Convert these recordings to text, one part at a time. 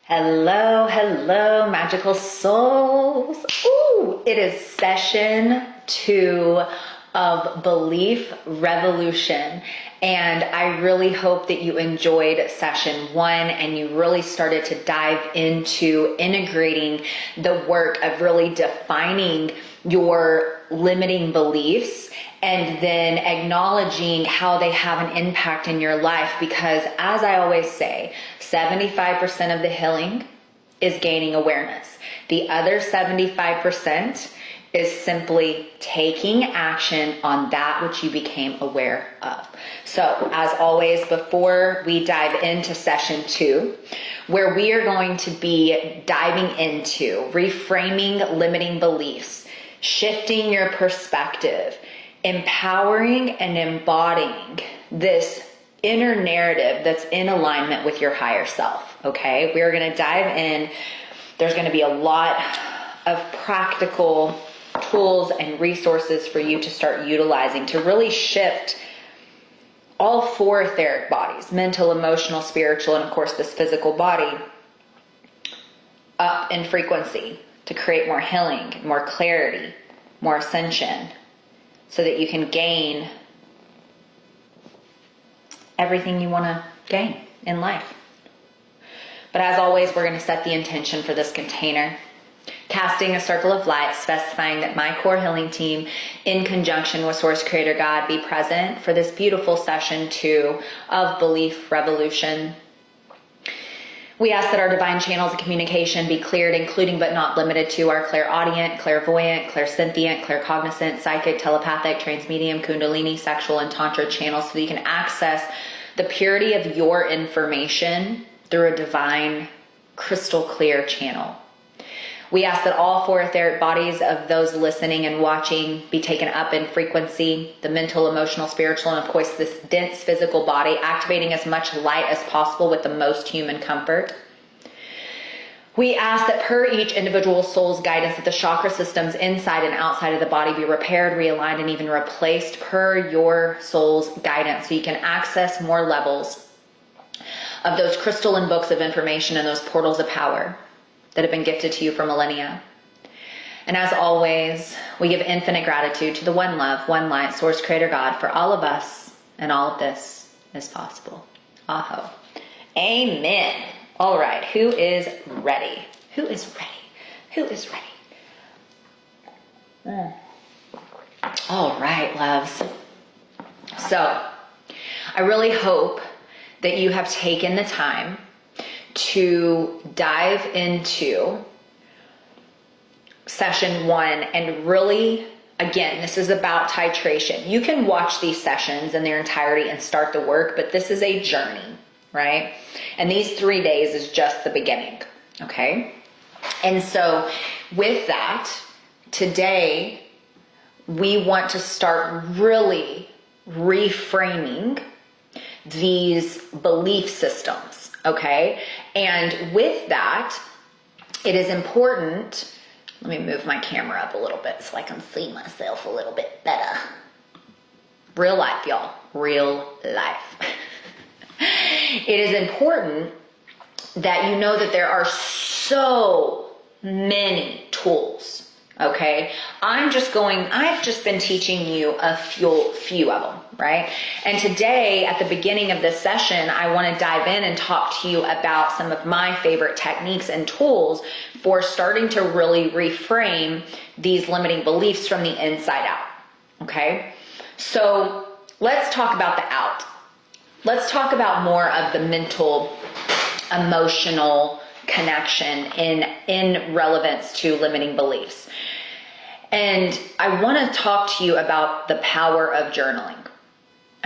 Hello, hello, magical souls. Ooh, it is session 2 of Belief Revolution. And I really hope that you enjoyed session 1 and you really started to dive into integrating the work of really defining your limiting beliefs and then acknowledging how they have an impact in your life. Because as I always say, 75% of the healing is gaining awareness. The other 75% is simply taking action on that which you became aware of. So as always, before we dive into session 2, where we are going to be diving into reframing limiting beliefs, shifting your perspective, empowering and embodying this inner narrative that's in alignment with your higher self, okay? We are going to dive in. There's going to be a lot of practical tools and resources for you to start utilizing to really shift all 4 etheric bodies, mental, emotional, spiritual, and of course this physical body, up in frequency to create more healing, more clarity, more ascension, so that you can gain everything you want to gain in life. But as always, we're going to set the intention for this container, casting a circle of light, specifying that my core healing team, in conjunction with Source Creator God, be present for this beautiful session 2 of Belief Revolution. We ask that our divine channels of communication be cleared, including but not limited to our clairaudient, clairvoyant, clairsentient, claircognizant, psychic, telepathic, transmedium, kundalini, sexual, and tantra channels, so that you can access the purity of your information through a divine, crystal clear channel. We ask that all 4 etheric bodies of those listening and watching be taken up in frequency, the mental, emotional, spiritual, and of course this dense physical body, activating as much light as possible with the most human comfort. We ask that per each individual soul's guidance, that the chakra systems inside and outside of the body be repaired, realigned, and even replaced per your soul's guidance, so you can access more levels of those crystalline books of information and those portals of power that have been gifted to you for millennia. And as always, we give infinite gratitude to the one love, one light, Source Creator God, for all of us, and all of this is possible. Aho. Amen. All right, who is ready? Who is ready? Who is ready? All right, loves. So, I really hope that you have taken the time to dive into session 1 and really, again, this is about titration. You can watch these sessions in their entirety and start the work, but this is a journey, right? And these 3 days is just the beginning, okay? And so with that, today we want to start really reframing these belief systems, okay? And with that, it is important, let me move my camera up a little bit so I can see myself a little bit better. Real life, y'all, real life. It is important that you know that there are so many tools, okay? I've just been teaching you a few of them, right? And today, at the beginning of this session, I want to dive in and talk to you about some of my favorite techniques and tools for starting to really reframe these limiting beliefs from the inside out, okay? So let's talk about the out. Let's talk about more of the mental, emotional connection in relevance to limiting beliefs. And I want to talk to you about the power of journaling.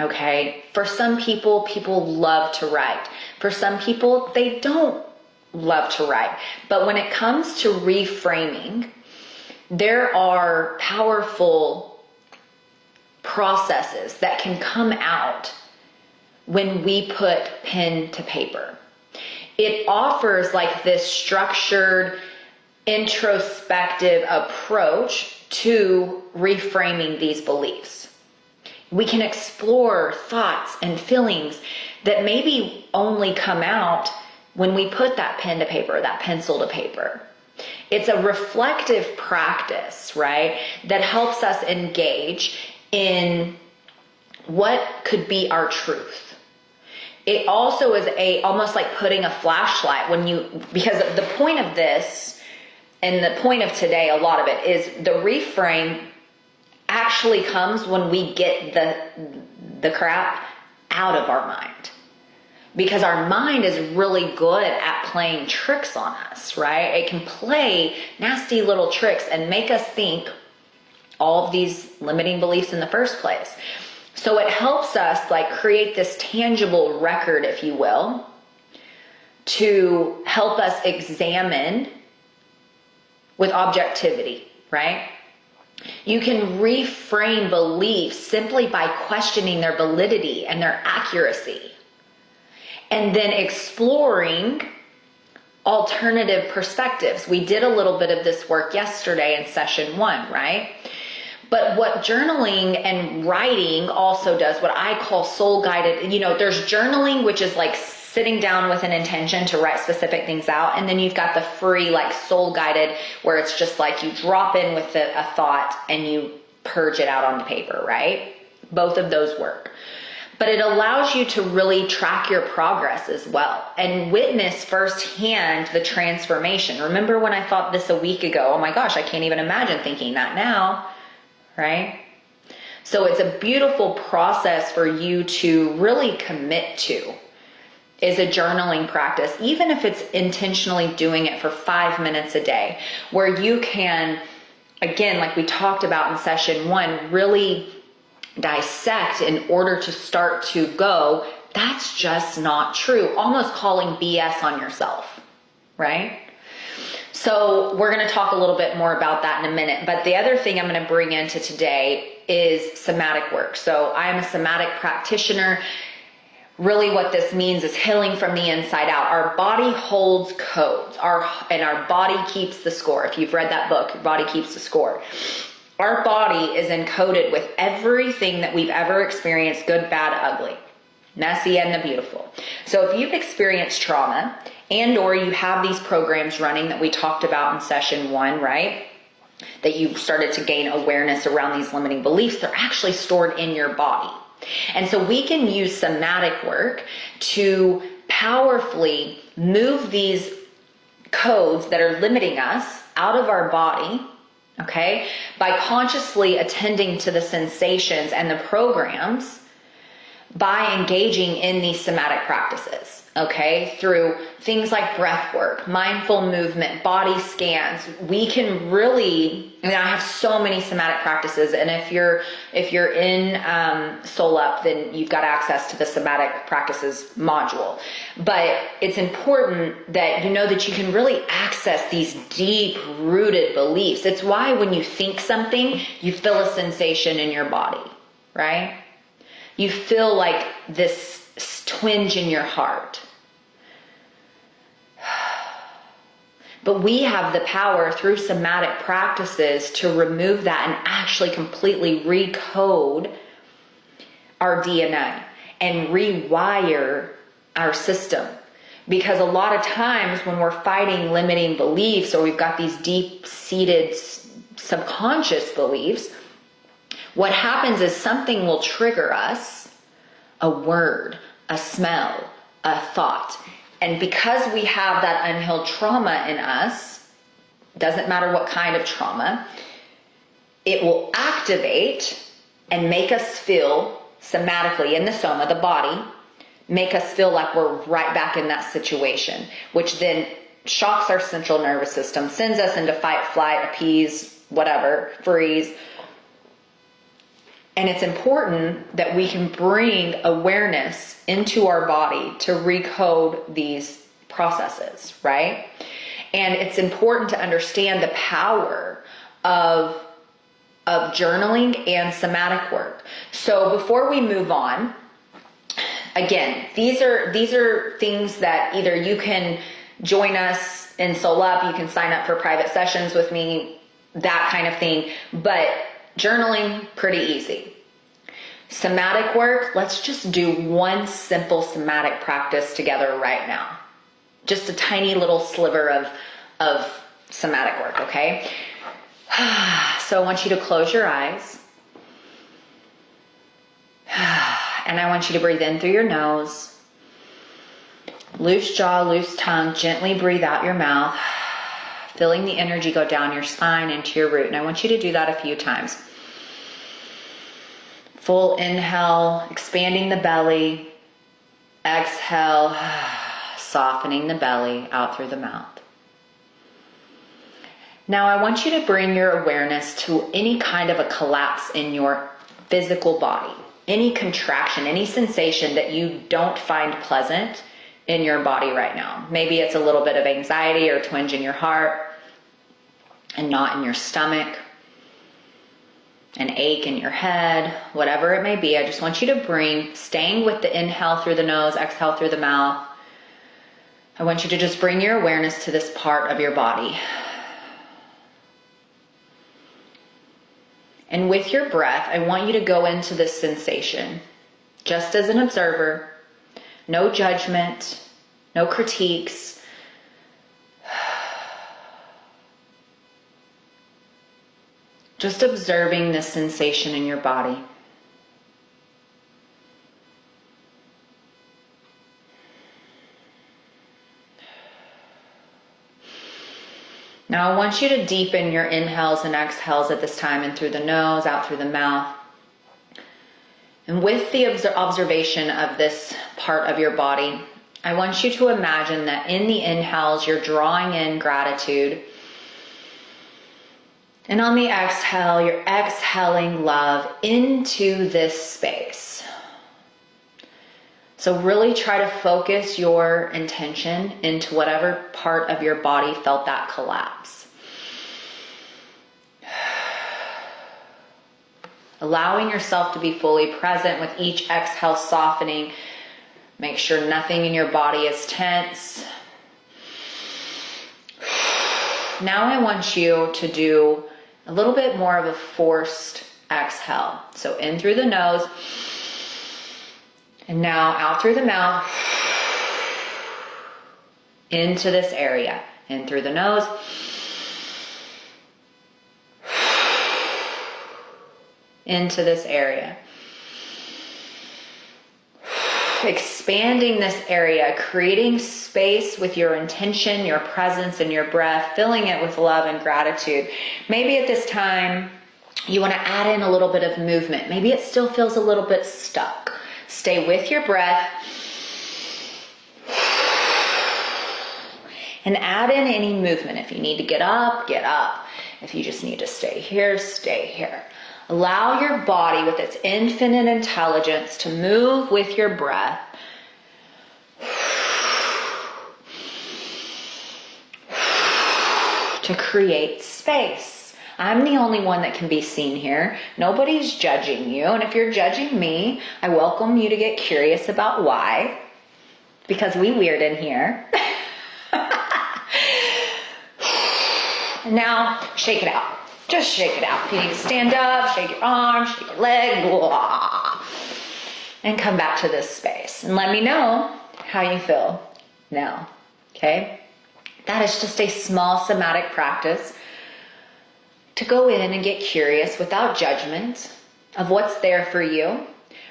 Okay. For some people love to write. For some people, they don't love to write. But when it comes to reframing, there are powerful processes that can come out when we put pen to paper. It offers like this structured, introspective approach to reframing these beliefs. We can explore thoughts and feelings that maybe only come out when we put that pen to paper, that pencil to paper. It's a reflective practice, right? That helps us engage in what could be our truth. It also is almost like putting a flashlight because the point of this and the point of today, a lot of it is the reframe actually comes when we get the crap out of our mind. Because our mind is really good at playing tricks on us, right? It can play nasty little tricks and make us think all of these limiting beliefs in the first place. So it helps us like create this tangible record, if you will, to help us examine with objectivity, right? You can reframe beliefs simply by questioning their validity and their accuracy. And then exploring alternative perspectives. We did a little bit of this work yesterday in session 1, right? But what journaling and writing also does, what I call soul guided, there's journaling, which is like sitting down with an intention to write specific things out. And then you've got the free, like soul guided, where it's just like you drop in with a thought and you purge it out on the paper, right? Both of those work. But it allows you to really track your progress as well and witness firsthand the transformation. Remember when I thought this a week ago? Oh my gosh, I can't even imagine thinking that now, right? So it's a beautiful process for you to really commit to, is a journaling practice, even if it's intentionally doing it for 5 minutes a day, where you can, again, like we talked about in session 1, really dissect in order to start to go, that's just not true. Almost calling BS on yourself, right? So we're going to talk a little bit more about that in a minute. But the other thing I'm going to bring into today is somatic work. So I am a somatic practitioner. Really what this means is healing from the inside out. Our body holds codes, and our body keeps the score. If you've read that book, Your Body Keeps the Score. Our body is encoded with everything that we've ever experienced, good, bad, ugly, messy, and the beautiful. So if you've experienced trauma and or you have these programs running that we talked about in session 1, right? That you've started to gain awareness around these limiting beliefs, they're actually stored in your body. And so we can use somatic work to powerfully move these codes that are limiting us out of our body, okay, by consciously attending to the sensations and the programs by engaging in these somatic practices, okay, through things like breath work, mindful movement, body scans. We can really, I have so many somatic practices, and if you're in Soul Up, then you've got access to the somatic practices module. But it's important that you know that you can really access these deep-rooted beliefs. It's why when you think something, you feel a sensation in your body, right? You feel like this twinge in your heart. But we have the power through somatic practices to remove that and actually completely recode our DNA and rewire our system. Because a lot of times when we're fighting limiting beliefs, or we've got these deep-seated subconscious beliefs, what happens is something will trigger us, a word, a smell, a thought. And because we have that unhealed trauma in us, doesn't matter what kind of trauma, it will activate and make us feel somatically in the soma, the body, make us feel like we're right back in that situation, which then shocks our central nervous system, sends us into fight, flight, appease, whatever, freeze. And it's important that we can bring awareness into our body to recode these processes, right? And it's important to understand the power of journaling and somatic work. So before we move on, again, these are things that either you can join us in Soul Up, you can sign up for private sessions with me, that kind of thing. But journaling, pretty easy. Somatic work, let's just do one simple somatic practice together right now. just a tiny little sliver of somatic work, okay? So I want you to close your eyes. And I want you to breathe in through your nose. Loose jaw, loose tongue. Gently breathe out your mouth. Feeling the energy go down your spine into your root. And I want you to do that a few times. Full inhale, expanding the belly. Exhale, softening the belly out through the mouth. Now I want you to bring your awareness to any kind of a collapse in your physical body. Any contraction, any sensation that you don't find pleasant in your body right now. Maybe it's a little bit of anxiety or twinge in your heart, and knot in your stomach, an ache in your head, whatever it may be. I just want you to bring, staying with the inhale through the nose, exhale through the mouth. I want you to just bring your awareness to this part of your body. And with your breath, I want you to go into this sensation, just as an observer, no judgment, no critiques. Just observing this sensation in your body. Now I want you to deepen your inhales and exhales at this time, in through the nose, out through the mouth. And with the observation of this part of your body, I want you to imagine that in the inhales, you're drawing in gratitude. And on the exhale, you're exhaling love into this space. So really try to focus your intention into whatever part of your body felt that collapse. Allowing yourself to be fully present with each exhale, softening. Make sure nothing in your body is tense. Now I want you to do a little bit more of a forced exhale. So in through the nose. And now out through the mouth, into this area. In through the nose, into this area. Expanding this area, creating space with your intention, your presence, and your breath, filling it with love and gratitude. Maybe at this time, you want to add in a little bit of movement. Maybe it still feels a little bit stuck. Stay with your breath and add in any movement. If you need to get up, get up. If you just need to stay here, stay here. Allow your body with its infinite intelligence to move with your breath. To create space. I'm the only one that can be seen here. Nobody's judging you. And if you're judging me, I welcome you to get curious about why. Because we weird in here. Now, shake it out. Just shake it out. If you need to stand up, shake your arms, shake your leg, blah, and come back to this space. And let me know how you feel now. Okay? That is just a small somatic practice to go in and get curious without judgment of what's there for you,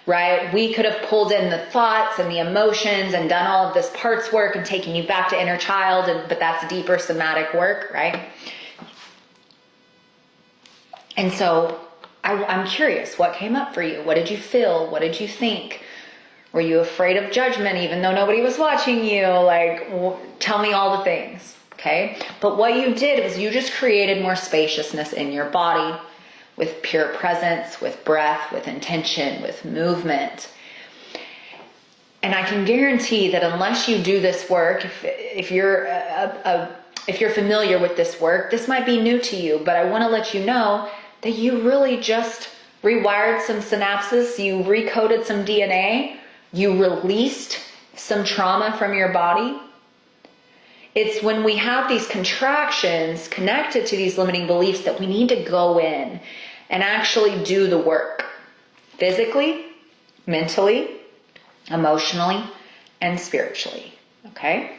right? We could have pulled in the thoughts and the emotions and done all of this parts work and taken you back to inner child, but that's deeper somatic work, right? And so I'm curious, what came up for you? What did you feel? What did you think? Were you afraid of judgment even though nobody was watching you? Like, tell me all the things. Okay, but what you did was you just created more spaciousness in your body with pure presence, with breath, with intention, with movement. And I can guarantee that unless you do this work, if you're familiar with this work, this might be new to you, but I want to let you know that you really just rewired some synapses, you recoded some DNA, you released some trauma from your body. It's when we have these contractions connected to these limiting beliefs that we need to go in and actually do the work. Physically, mentally, emotionally, and spiritually. Okay?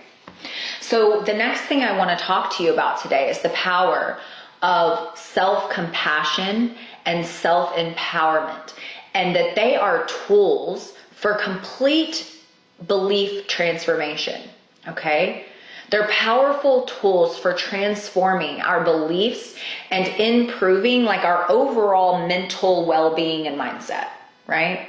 So the next thing I want to talk to you about today is the power of self-compassion and self-empowerment, and that they are tools for complete belief transformation, okay? They're powerful tools for transforming our beliefs and improving like our overall mental well-being and mindset, right?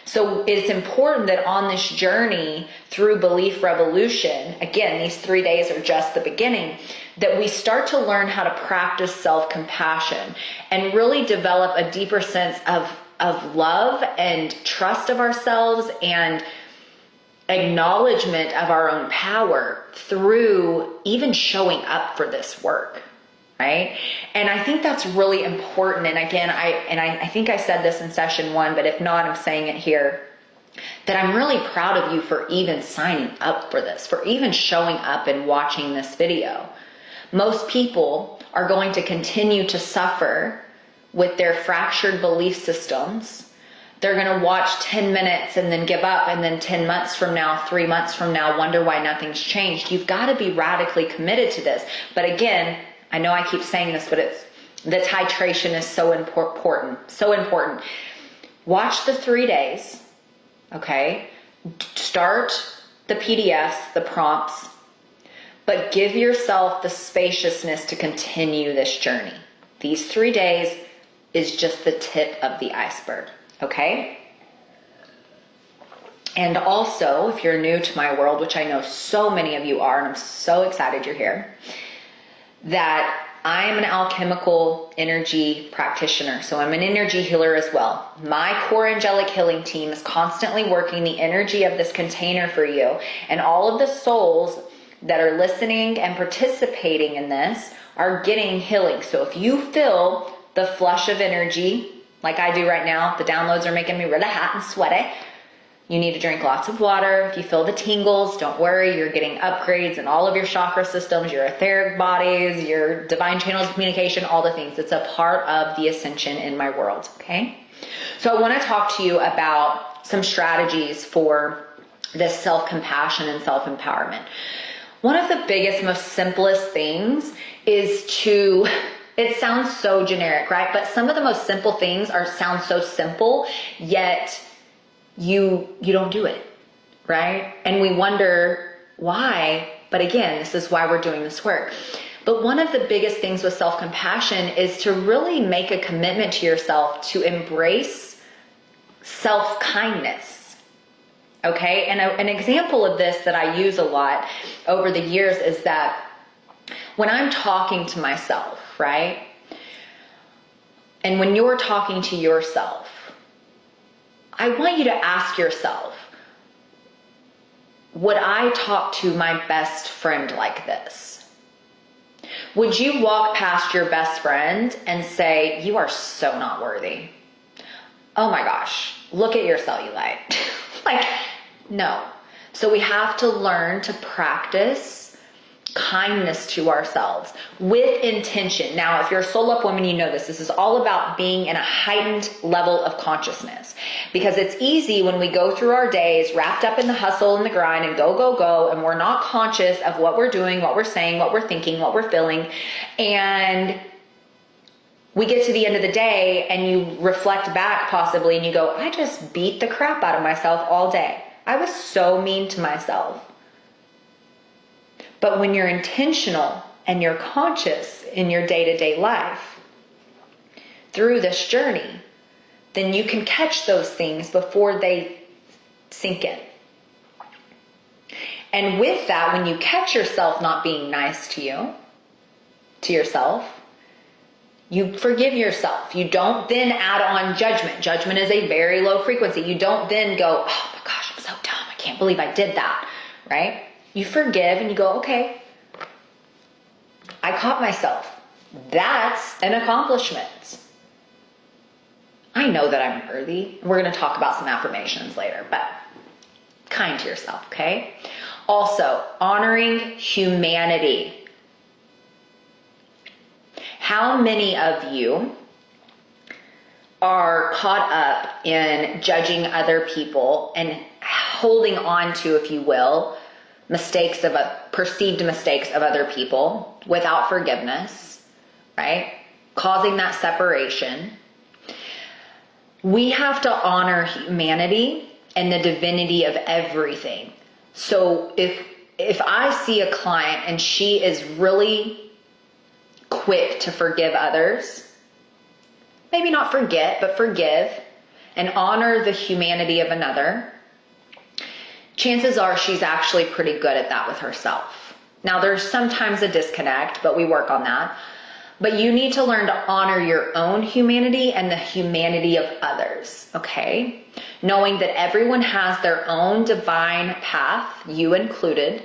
So it's important that on this journey through belief revolution, again, these 3 days are just the beginning, that we start to learn how to practice self-compassion and really develop a deeper sense of love and trust of ourselves and acknowledgement of our own power through even showing up for this work, right? And I think that's really important. And again, I think I said this in session 1, but if not, I'm saying it here, that I'm really proud of you for even signing up for this, for even showing up and watching this video. Most people are going to continue to suffer with their fractured belief systems. They're going to watch 10 minutes and then give up, and then 10 months from now, 3 months from now, wonder why nothing's changed. You've got to be radically committed to this. But again, I know I keep saying this, but the titration is so important. So important. Watch the 3 days, okay? Start the PDFs, the prompts, but give yourself the spaciousness to continue this journey. These 3 days is just the tip of the iceberg, okay? And also, if you're new to my world, which I know so many of you are, and I'm so excited you're here, that I am an alchemical energy practitioner. So I'm an energy healer as well. My core angelic healing team is constantly working the energy of this container for you. And all of the souls that are listening and participating in this are getting healing. So if you feel the flush of energy, like I do right now, the downloads are making me really hot and sweaty. You need to drink lots of water. If you feel the tingles, don't worry. You're getting upgrades in all of your chakra systems, your etheric bodies, your divine channels of communication, all the things. It's a part of the ascension in my world, okay? So I want to talk to you about some strategies for this self-compassion and self-empowerment. One of the biggest, most simplest things is to... It sounds so generic, right? But some of the most simple things sound so simple, yet you don't do it, right? And we wonder why, but again, this is why we're doing this work. But one of the biggest things with self-compassion is to really make a commitment to yourself to embrace self-kindness, okay? And an example of this that I use a lot over the years is that when I'm talking to myself, right? And when you're talking to yourself, I want you to ask yourself, would I talk to my best friend like this? Would you walk past your best friend and say, you are so not worthy? Oh my gosh, look at your cellulite. Like, no. So we have to learn to practice kindness to ourselves with intention. Now, if you're a soul up woman, you know this. This is all about being in a heightened level of consciousness, because it's easy when we go through our days wrapped up in the hustle and the grind and go, and we're not conscious of what we're doing, what we're saying, what we're thinking, what we're feeling. And we get to the end of the day and you reflect back possibly and you go, I just beat the crap out of myself all day. I was so mean to myself. But when you're intentional and you're conscious in your day-to-day life through this journey, then you can catch those things before they sink in. And with that, when you catch yourself not being nice to yourself, you forgive yourself. You don't then add on judgment. Judgment is a very low frequency. You don't then go, oh my gosh, I'm so dumb. I can't believe I did that, right? You forgive and you go, okay, I caught myself. That's an accomplishment. I know that I'm worthy. We're going to talk about some affirmations later, but kind to yourself, okay? Also, honoring humanity. How many of you are caught up in judging other people and holding on to, if you will, perceived mistakes of other people without forgiveness, right? Causing that separation. We have to honor humanity and the divinity of everything. So if I see a client and she is really quick to forgive others, maybe not forget, but forgive and honor the humanity of another, chances are she's actually pretty good at that with herself. Now, there's sometimes a disconnect, but we work on that. But you need to learn to honor your own humanity and the humanity of others, okay? Knowing that everyone has their own divine path, you included.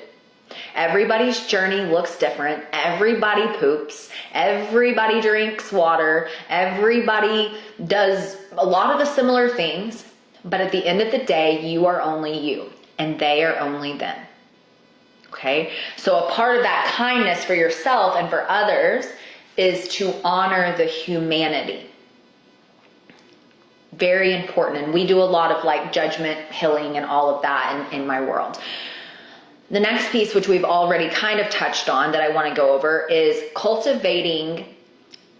Everybody's journey looks different. Everybody poops. Everybody drinks water. Everybody does a lot of the similar things. But at the end of the day, you are only you, and they are only them. Okay? So a part of that kindness for yourself and for others is to honor the humanity. Very important. And we do a lot of like judgment healing and all of that in my world. The next piece, which we've already kind of touched on that I want to go over, is cultivating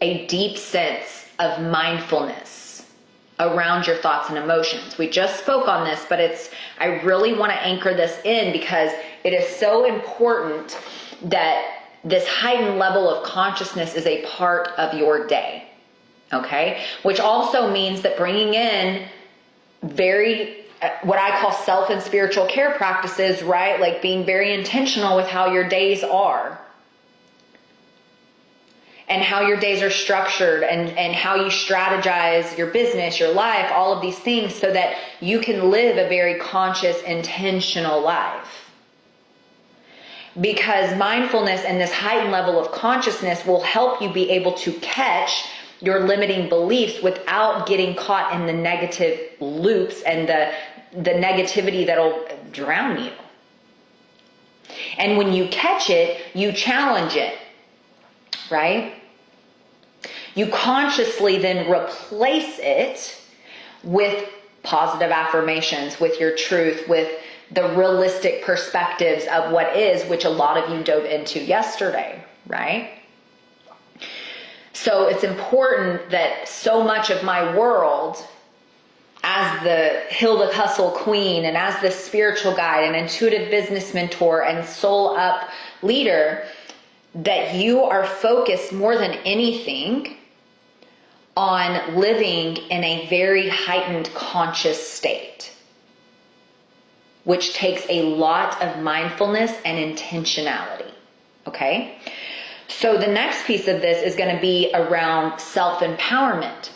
a deep sense of mindfulness around your thoughts and emotions. We just spoke on this, but I really want to anchor this in because it is so important that this heightened level of consciousness is a part of your day, okay? Which also means that bringing in what I call self and spiritual care practices, right? Like being very intentional with how your days are and how your days are structured and how you strategize your business, your life, all of these things so that you can live a very conscious, intentional life. Because mindfulness and this heightened level of consciousness will help you be able to catch your limiting beliefs without getting caught in the negative loops and the negativity that'll drown you. And when you catch it, you challenge it, right? You consciously then replace it with positive affirmations, with your truth, with the realistic perspectives of what is, which a lot of you dove into yesterday, right? So it's important that so much of my world as the Hilda Hustle Queen and as the spiritual guide and intuitive business mentor and soul up leader, that you are focused more than anything on living in a very heightened conscious state, which takes a lot of mindfulness and intentionality, okay? So the next piece of this is going to be around self-empowerment.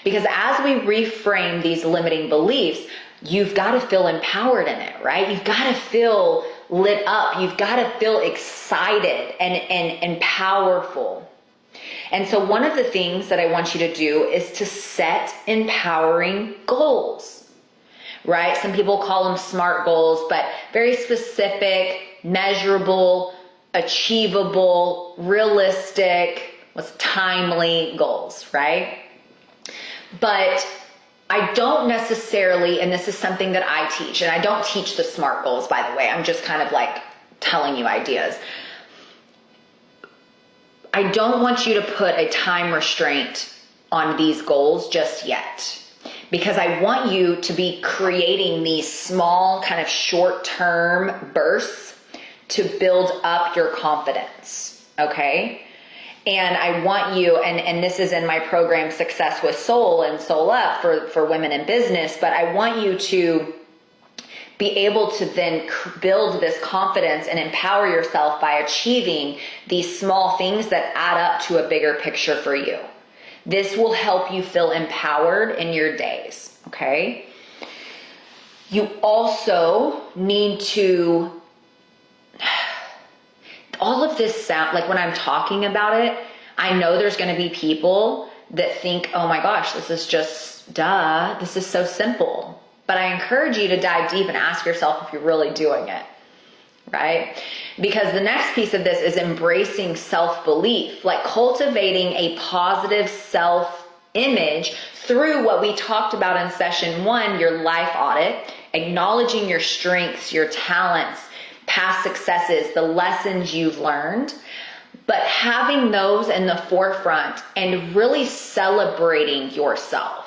Because as we reframe these limiting beliefs, you've got to feel empowered in it, right? You've got to feel lit up. You've got to feel excited and powerful. And so one of the things that I want you to do is to set empowering goals, right? Some people call them SMART goals, but very specific, measurable, achievable, realistic, timely goals, right? But I don't necessarily, and this is something that I teach, and I don't teach the SMART goals, by the way. I'm just kind of like telling you ideas. I don't want you to put a time restraint on these goals just yet, because I want you to be creating these small kind of short-term bursts to build up your confidence, okay? And I want you, and this is in my program Success with Soul and Soul Up for women in business, but I want you to be able to then build this confidence and empower yourself by achieving these small things that add up to a bigger picture for you. This will help you feel empowered in your days, okay? You also need to, all of this sound, like when I'm talking about it, I know there's going to be people that think, oh my gosh, this is just, this is so simple. But I encourage you to dive deep and ask yourself if you're really doing it, right? Because the next piece of this is embracing self-belief, like cultivating a positive self-image through what we talked about in session 1, your life audit, acknowledging your strengths, your talents, past successes, the lessons you've learned, but having those in the forefront and really celebrating yourself.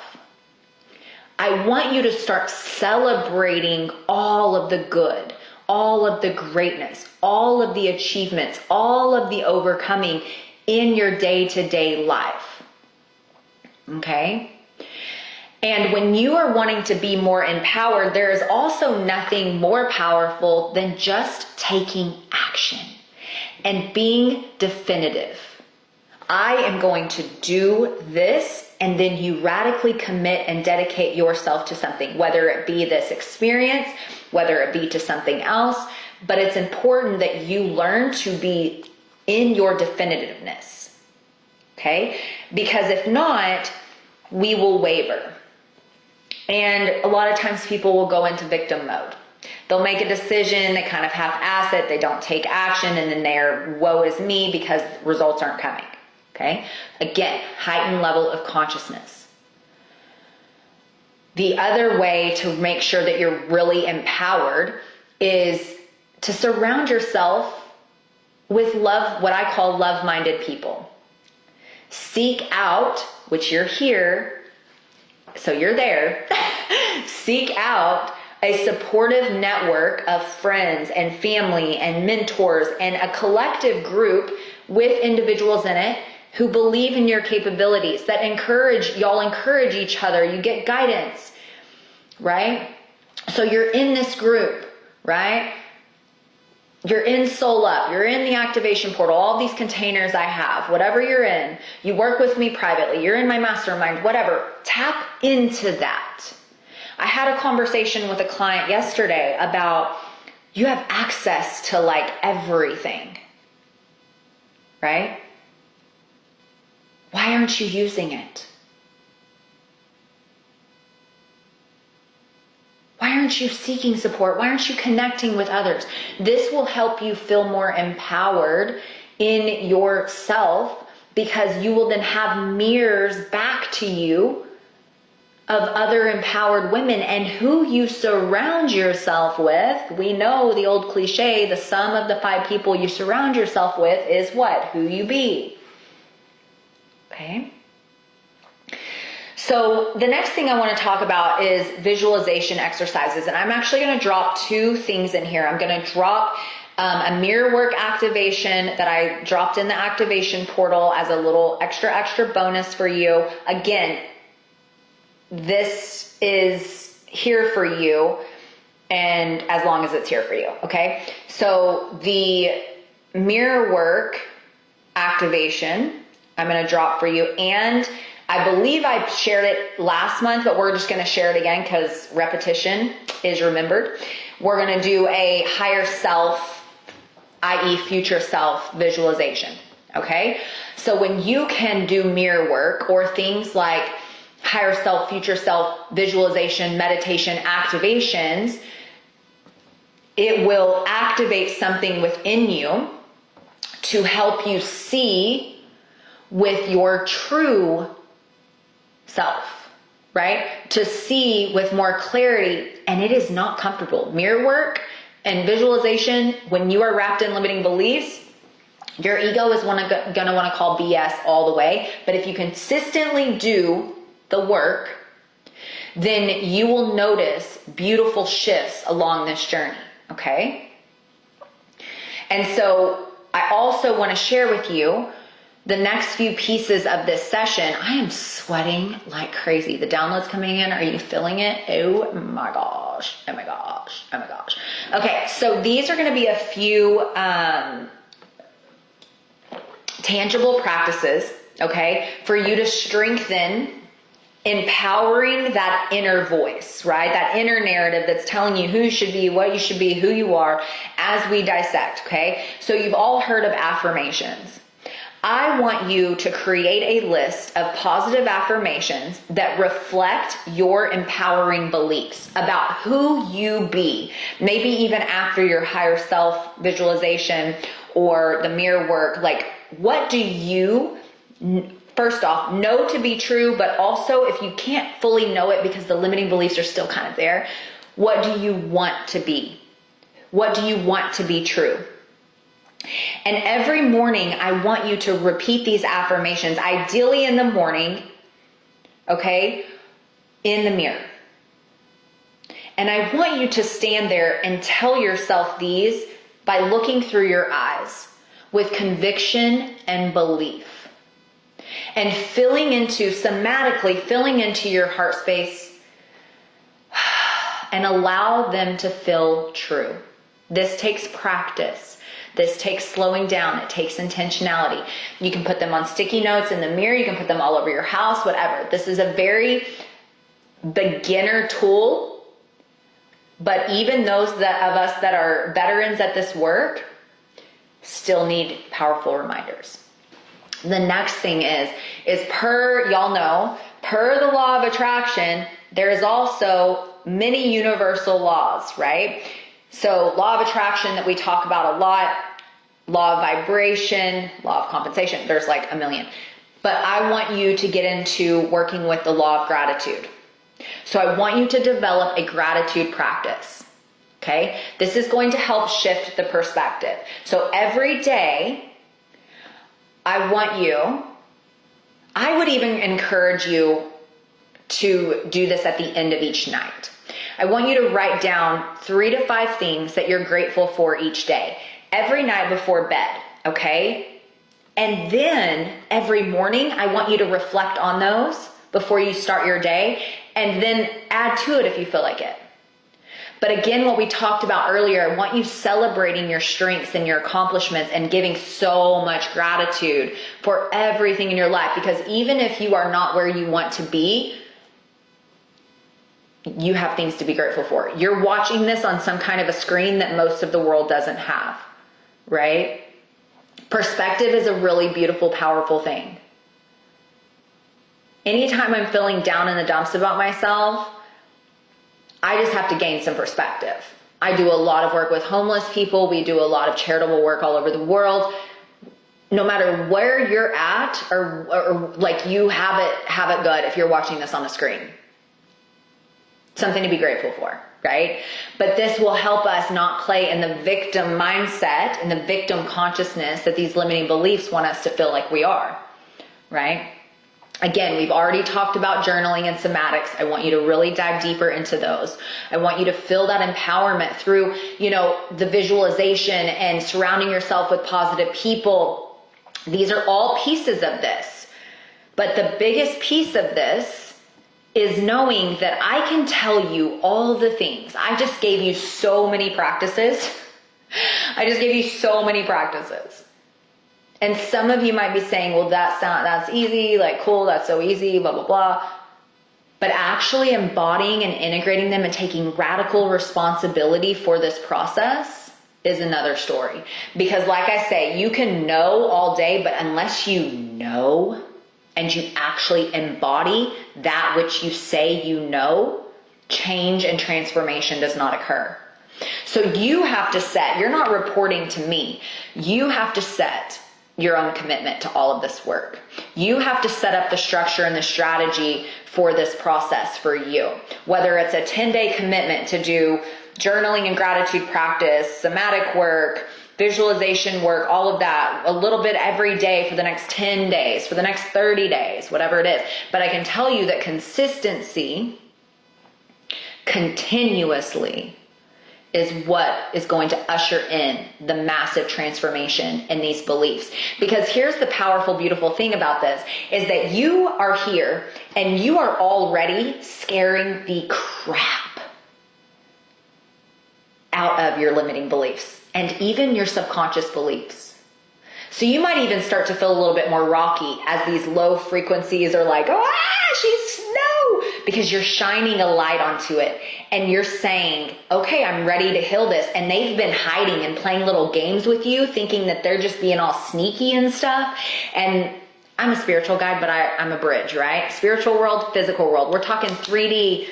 I want you to start celebrating all of the good, all of the greatness, all of the achievements, all of the overcoming in your day-to-day life. Okay? And when you are wanting to be more empowered, there is also nothing more powerful than just taking action and being definitive. I am going to do this, and then you radically commit and dedicate yourself to something, whether it be this experience, whether it be to something else. But it's important that you learn to be in your definitiveness, okay? Because if not, we will waver. And a lot of times people will go into victim mode. They'll make a decision, they kind of half-ass it, they don't take action, and then they're woe is me because results aren't coming. Okay? Again, heightened level of consciousness. The other way to make sure that you're really empowered is to surround yourself with love, what I call love-minded people. Seek out, which you're here, so you're there, seek out a supportive network of friends and family and mentors and a collective group with individuals in it who believe in your capabilities, that y'all encourage each other, you get guidance, right? So you're in this group, right? You're in Soul Up, you're in the activation portal, all these containers I have, whatever you're in, you work with me privately, you're in my mastermind, whatever, tap into that. I had a conversation with a client yesterday about you have access to like everything, right? Why aren't you using it? Why aren't you seeking support? Why aren't you connecting with others? This will help you feel more empowered in yourself because you will then have mirrors back to you of other empowered women, and who you surround yourself with. We know the old cliche, the sum of the 5 people you surround yourself with is what? Who you be. Okay? So the next thing I want to talk about is visualization exercises. And I'm actually going to drop 2 things in here. I'm going to drop a mirror work activation that I dropped in the activation portal as a little extra bonus for you. Again, this is here for you, and as long as it's here for you, okay? So the mirror work activation, I'm going to drop for you, and I believe I shared it last month, but we're just going to share it again because repetition is remembered. We're going to do a higher self, i.e. future self visualization, okay? So when you can do mirror work or things like higher self, future self, visualization, meditation, activations, it will activate something within you to help you see with your true self, right? To see with more clarity, and it is not comfortable. Mirror work and visualization, when you are wrapped in limiting beliefs, your ego is gonna wanna call BS all the way, but if you consistently do the work, then you will notice beautiful shifts along this journey, okay? And so I also want to share with you the next few pieces of this session. I am sweating like crazy. The downloads coming in, are you feeling it? Oh my gosh, oh my gosh, oh my gosh. Okay, so these are going to be a few tangible practices, okay, for you to strengthen empowering that inner voice, right? That inner narrative that's telling you who you should be, what you should be, who you are as we dissect, okay? So you've all heard of affirmations. I want you to create a list of positive affirmations that reflect your empowering beliefs about who you be. Maybe even after your higher self visualization or the mirror work, like what do you, first off, know to be true, but also if you can't fully know it because the limiting beliefs are still kind of there, what do you want to be? What do you want to be true? And every morning, I want you to repeat these affirmations, ideally in the morning, okay, in the mirror. And I want you to stand there and tell yourself these by looking through your eyes with conviction and belief. And somatically filling into your heart space and allow them to feel true. This takes practice. This takes slowing down. It takes intentionality. You can put them on sticky notes in the mirror. You can put them all over your house, whatever. This is a very beginner tool, but even those of us that are veterans at this work still need powerful reminders. The next thing is y'all know, per the law of attraction, there is also many universal laws, right? So law of attraction that we talk about a lot, law of vibration, law of compensation, there's like a million. But I want you to get into working with the law of gratitude. So I want you to develop a gratitude practice, okay? This is going to help shift the perspective. So every day, I would even encourage you to do this at the end of each night. I want you to write down 3 to 5 things that you're grateful for each day, every night before bed, okay? And then every morning, I want you to reflect on those before you start your day, and then add to it if you feel like it. But again, what we talked about earlier, I want you celebrating your strengths and your accomplishments and giving so much gratitude for everything in your life, because even if you are not where you want to be, you have things to be grateful for. You're watching this on some kind of a screen that most of the world doesn't have, right? Perspective is a really beautiful, powerful thing. Anytime I'm feeling down in the dumps about myself, I just have to gain some perspective. I do a lot of work with homeless people. We do a lot of charitable work all over the world. No matter where you're at, or like you have it good if you're watching this on the screen. Something to be grateful for, right? But this will help us not play in the victim mindset and the victim consciousness that these limiting beliefs want us to feel like we are, right? Again, we've already talked about journaling and somatics. I want you to really dive deeper into those. I want you to feel that empowerment through, the visualization and surrounding yourself with positive people. These are all pieces of this. But the biggest piece of this is knowing that I can tell you all the things. I just gave you so many practices. And some of you might be saying, well, that's easy, like cool, that's so easy, blah, blah, blah. But actually embodying and integrating them and taking radical responsibility for this process is another story. Because like I say, you can know all day, but unless you know and you actually embody that which you say you know, change and transformation does not occur. So you have to you're not reporting to me, you have to set your own commitment to all of this work. You have to set up the structure and the strategy for this process for you. Whether it's a 10-day commitment to do journaling and gratitude practice, somatic work, visualization work, all of that, a little bit every day for the next 10 days, for the next 30 days, whatever it is. But I can tell you that consistency, continuously, is what is going to usher in the massive transformation in these beliefs. Because here's the powerful, beautiful thing about this, is that you are here and you are already scaring the crap out of your limiting beliefs and even your subconscious beliefs. So you might even start to feel a little bit more rocky as these low frequencies are like, no, because you're shining a light onto it and you're saying, okay, I'm ready to heal this. And they've been hiding and playing little games with you, thinking that they're just being all sneaky and stuff. And I'm a spiritual guide, but I'm a bridge, right? Spiritual world, physical world. We're talking 3D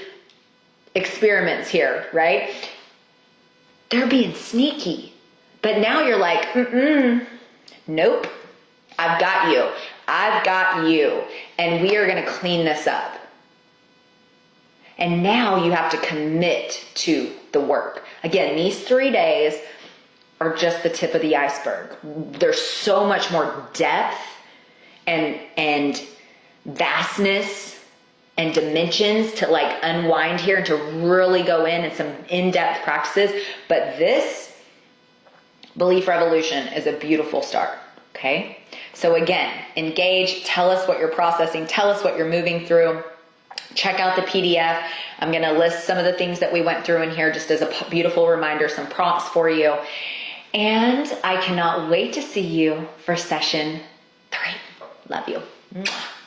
experiments here, right? They're being sneaky. But now you're like, nope, I've got you. And we are going to clean this up. And now you have to commit to the work. Again, these 3 days are just the tip of the iceberg. There's so much more depth and vastness and dimensions to like unwind here and to really go in and some in-depth practices. But this belief revolution is a beautiful start. Okay. So again, engage, tell us what you're processing, tell us what you're moving through. Check out the PDF. I'm going to list some of the things that we went through in here just as a beautiful reminder, some prompts for you. And I cannot wait to see you for session 3. Love you. Mwah.